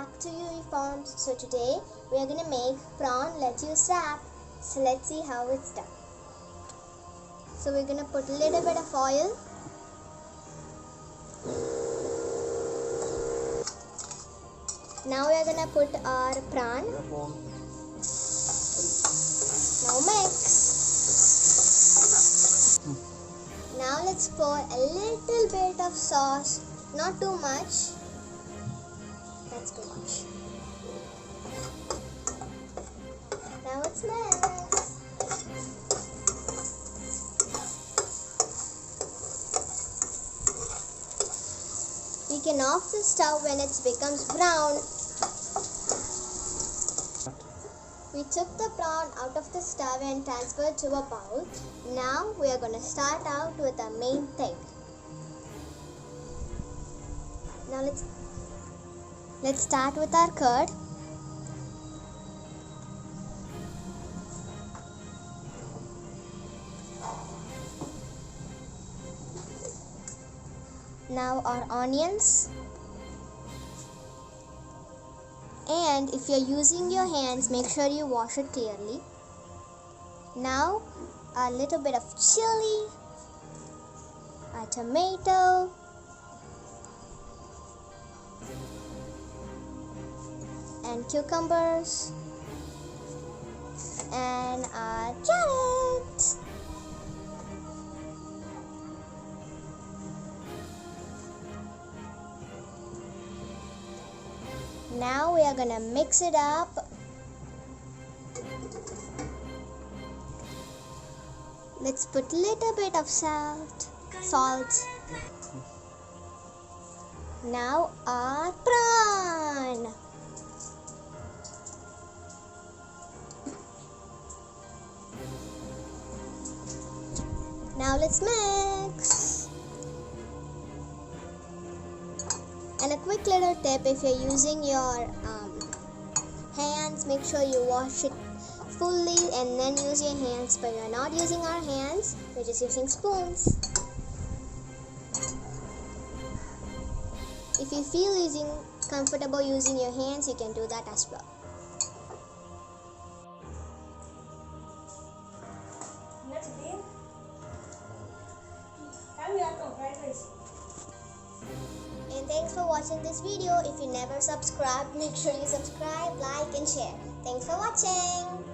back to UVFarms. So today we are going to make prawn lettuce wrap. So let's see how it's done. So we're going to put a little bit of oil. Now we are going to put our prawn. Now mix. Now let's pour a little bit of sauce, not too much. That's too much. Now it's mixed. We can off the stove when it becomes brown. We took the prawn out of the stove and transferred to a bowl. Now we are going to start out with the main thing. Now let's start with our curd. Now our onions. And if you're using your hands, make sure you wash it clearly. Now a little bit of chili, a tomato, and cucumbers, and a carrot. Now we are going to mix it up. Let's put a little bit of salt. Now our prawn. Now let's mix. And a quick little tip, if you're using your hands, make sure you wash it fully and then use your hands. But we're not using our hands, we're just using spoons. If you feel comfortable using your hands, you can do that as well. And thanks for watching this video. If you never subscribed, make sure you subscribe, like and share. Thanks for watching.